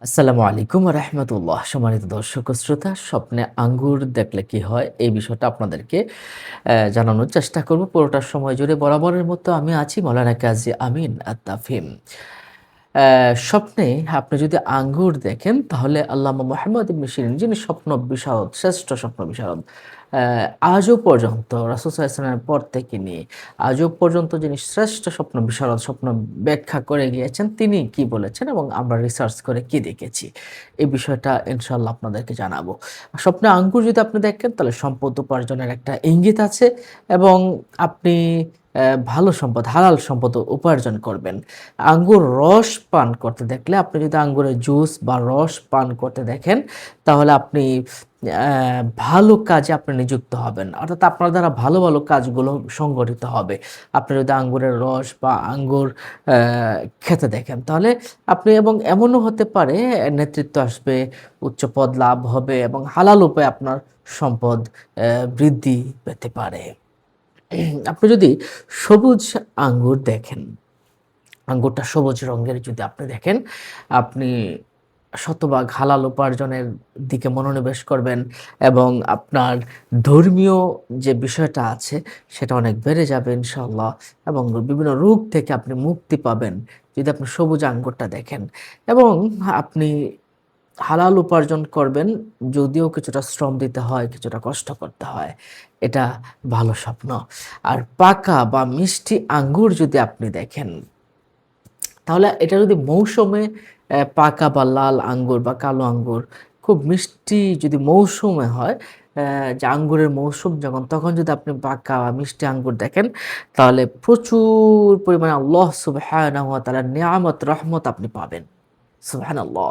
আসসালামু আলাইকুম রাহমাতুল্লাহ। সম্মানিত দর্শক ও শ্রোতা, স্বপ্নে আঙ্গুর দেখলে কি হয় এই বিষয়টা আপনাদেরকে জানানোর চেষ্টা করব। পুরোটা সময় জুড়ে বরাবরের মতো আমি আছি মাওলানা কাজী আমিন আত-তাফহিম। স্বপ্নে আপনি যদি আঙ্গুর দেখেন তাহলে আল্লামা মুহাম্মদ ইবনে সিরিন, যিনি স্বপ্ন বিশারদ, শ্রেষ্ঠ স্বপ্ন বিশারদ, আজও পর্যন্ত রাসূল সাল্লাল্লাহু আলাইহি ওয়াসাল্লামের পর থেকে নিয়ে আজও পর্যন্ত যিনি শ্রেষ্ঠ স্বপ্ন বিশারদ, স্বপ্ন ব্যাখ্যা করে গিয়েছেন, তিনি কি বলেছেন এবং আমরা রিসার্চ করে কি দেখেছি, এই বিষয়টা ইনশাআল্লাহ আপনাদেরকে জানাবো। স্বপ্নে আঙ্গুর যদি আপনি দেখেন তাহলে সম্পদ উপার্জনের একটা ইঙ্গিত আছে এবং আপনি ভালো সম্পদ, হালাল সম্পদ উপার্জন করবেন। আঙ্গুর রস পান করতে দেখলে, আপনি যদি আঙ্গুরের জুস বা রস পান করতে দেখেন, তাহলে আপনি ভালো কাজে আপনি নিযুক্ত হবেন। অর্থাৎ আপনার দ্বারা ভালো, ভালো কাজগুলো সংগঠিত হবে। আপনি যদি আঙ্গুরের রস বা আঙ্গুর অ্যা খেতে দেখেন, তাহলে আপনি, এবং এমনও হতে পারে নেতৃত্ব আসবে, উচ্চ পদ লাভ হবে এবং হালাল উপায়ে আপনার সম্পদ বৃদ্ধি পেতে পারে। আপনি যদি সবুজ আঙ্গুর দেখেন, আঙ্গুরটা সবুজ রঙের যদি আপনি দেখেন, আপনি শতভাগ হালাল উপার্জনের দিকে মনোনিবেশ করবেন এবং আপনার ধর্মীয় যে বিষয়টা আছে সেটা অনেক বেড়ে যাবে ইনশাআল্লাহ, এবং বিভিন্ন রোগ থেকে আপনি মুক্তি পাবেন যদি আপনি সবুজ আঙ্গুরটা দেখেন। এবং আপনি হালাল উপার্জন করবেন, যদিও কিছুটা শ্রম দিতে হয়, কিছুটা কষ্ট করতে হয়। এটা ভালো স্বপ্ন। আর পাকা বা মিষ্টি আঙ্গুর যদি আপনি দেখেন, তাহলে এটা যদি মৌসুমে পাকা বা লাল আঙ্গুর বা কালো আঙ্গুর খুব মিষ্টি যদি মৌসুমে হয়, যে আঙ্গুরের মৌসুম যখন, তখন যদি আপনি পাকা বা মিষ্টি আঙ্গুর দেখেন, তাহলে প্রচুর পরিমাণে আল্লাহ সুবহানাহু ওয়া তাআলার নিয়ামত, রহমত আপনি পাবেন। সুবহানাল্লাহ।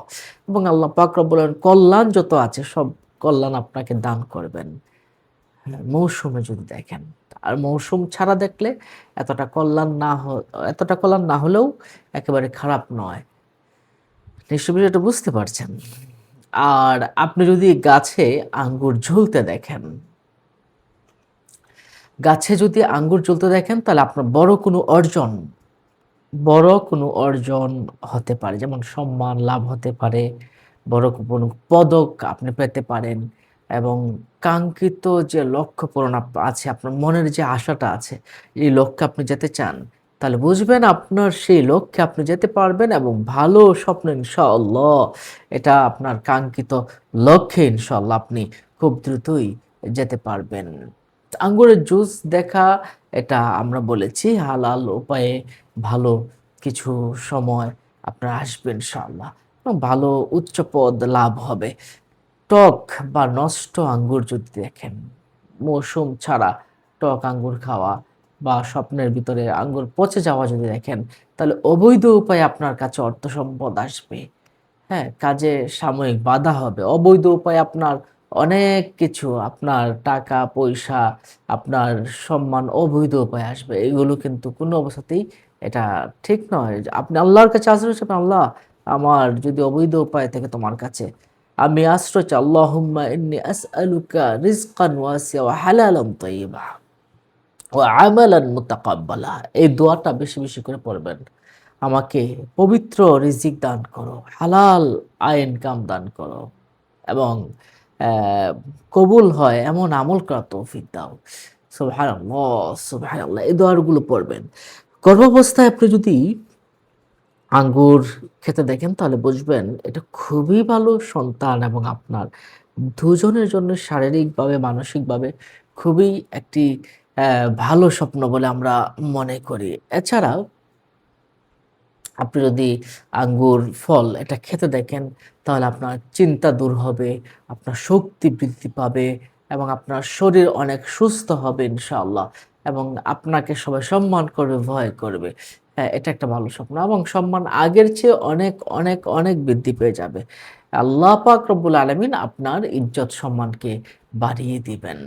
এবং আল্লাহ পাক রব্বুল আলামিন কল্যাণ যত আছে সব কল্যাণ আপনাকে দান করবেন। হ্যাঁ, মৌসুমে যদি দেখেন। আর মৌসুম ছাড়া দেখলে এতটা কল্যাণ না হ এতটা কল্যাণ না হলেও একেবারে খারাপ নয়। নিশ্চয়ই বিষয়টা বুঝতে পারছেন। আর আপনি যদি গাছে আঙ্গুর ঝুলতে দেখেন, গাছে যদি আঙ্গুর ঝুলতে দেখেন, তাহলে আপনার বড় কোনো অর্জন হতে পারে। যেমন সম্মান লাভ হতে পারে, বড় কোনো পদক আপনি পেতে পারেন এবং কাঙ্ক্ষিত যে লক্ষ্য পূরণ আছে, আপনার মনের যে আশাটা আছে, এই লক্ষ্যে আপনি যেতে চান, তাহলে বুঝবেন আপনার সেই লক্ষ্যে আপনি যেতে পারবেন এবং ভালো স্বপ্ন ইনশাআল্লাহ, এটা আপনার কাঙ্ক্ষিত লক্ষ্যে ইনশাআল্লাহ আপনি খুব দ্রুতই যেতে পারবেন। আঙ্গুরের জুস দেখা, এটা আমরা বলেছি হালাল উপায়ে ভালো কিছু সময় আপনার আসবে ইনশাআল্লাহ এবং ভালো উচ্চ পদ লাভ হবে। টক বা নষ্ট আঙ্গুর যদি দেখেন, মৌসুম ছাড়া টক আঙ্গুর খাওয়া বা স্বপ্নের ভিতরে আঙ্গুর পচে যাওয়া যদি দেখেন, তাহলে অবৈধ উপায়ে আপনার কাছে অর্থ সম্পদ আসবে। হ্যাঁ, কাজে সাময়িক বাধা হবে। অবৈধ উপায়ে আপনার অনেক কিছু, আপনার টাকা-পয়সা, আপনার সম্মান অবৈধ উপায়ে আসবে। এগুলো কিন্তু কোনো অবস্থাতেই এটা ঠিক নয়। আপনি আল্লাহর কাছে আশ্রয় চাবেন, "আল্লাহ, আমার যদি অবৈধ উপায় থেকে তোমার কাছে আমি আশ্রয় চাই। আল্লাহুম্মা ইন্নী আসআলুকা রিজকান ওয়াসিআ ওয়া হালালান তাইয়্যিবা ওয়া আমালান মুতাকাব্বালা।" এই দোয়াটা বেশি, বেশি করে পড়বেন। আমাকে পবিত্র রিজিক দান করো, হালাল আয় ইনকাম দান করো এবং অ্যা কবুল হয় এমন আমল করার তৌফিক দাও। সুবহানাল্লাহ, সুবহানাল্লাহ। এই দোয়াগুলো পড়বেন। গর্ভাবস্থায় আপনি যদি আঙ্গুর খেতে দেখেন, তাহলে বুঝবেন এটা খুবই ভালো সন্তান এবং আপনার দুজনের জন্য শারীরিকভাবে, মানসিকভাবে খুবই একটি অ্যা ভালো স্বপ্ন বলে আমরা মনে করি। এছাড়াও আপনি যদি আঙ্গুর ফল এটা খেতে দেখেন, তাহলে আপনার চিন্তা দূর হবে, আপনার শক্তি বৃদ্ধি পাবে এবং আপনার শরীর অনেক সুস্থ হবে ইনশাআল্লাহ, এবং আপনাকে সবাই সম্মান করবে, ভয় করবে। হ্যাঁ, এটা একটা ভালো স্বপ্ন এবং সম্মান আগের চেয়ে অনেক, অনেক, অনেক বৃদ্ধি পেয়ে যাবে। আল্লাহ পাক রব্বুল আলামিন আপনার ইজ্জত সম্মানকে বাড়িয়ে দিবেন।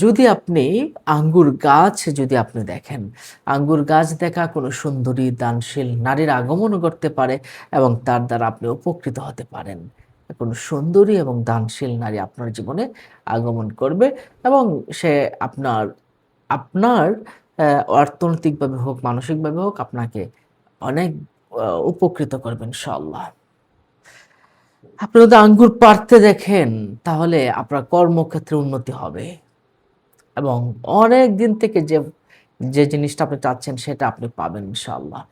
যদি আপনি আঙ্গুর গাছ যদি আপনি দেখেন, আঙ্গুর গাছ দেখা কোনো সুন্দরী, দানশীল নারীর আগমন ঘটতে পারে এবং তার দ্বারা আপনি উপকৃত হতে পারেন। কোনো সুন্দরী এবং দানশীল নারী আপনার জীবনে আগমন করবে এবং সে আপনার আপনার অর্থনৈতিকভাবে হোক, মানসিকভাবে হোক, আপনাকে অনেক উপকৃত করবে ইনশাআল্লাহ। আপনি যদি আঙ্গুর পাড়তে দেখেন, তাহলে আপনার কর্মক্ষেত্রে উন্নতি হবে এবং অনেক দিন থেকে যে জিনিসটা আপনি চাচ্ছেন সেটা আপনি পাবেন ইনশাআল্লাহ।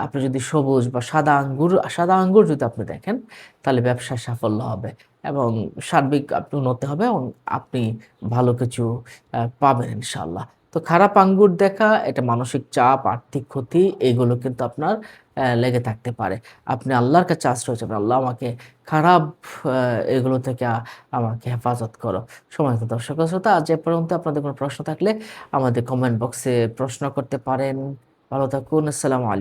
আপনি যদি সবুজ বা সাদা আঙ্গুর যদি আপনি দেখেন, তাহলে ব্যবসায় সাফল্য হবে এবং সার্বিক আপনি উন্নতি হবে এবং আপনি ভালো কিছু পাবেন ইনশাআল্লাহ। তো খারাপ আঙ্গুর দেখা এটা মানসিক চাপ, আর্থিক ক্ষতি এগুলো কিন্তু আপনার লেগে থাকতে পারে। আপনি আল্লাহর কাছে আশ্রয় চাবেন, "আল্লাহ আমাকে খারাপ এগুলো থেকে আমাকে হেফাজত করো।" সম্মানিত দর্শক ও শ্রোতা, আজ এ পর্যন্ত। আপনাদের কোনো প্রশ্ন থাকলে আমাদের কমেন্ট বক্সে প্রশ্ন করতে পারেন। ভালো থাকুন। আসসালামু আলাইকুম।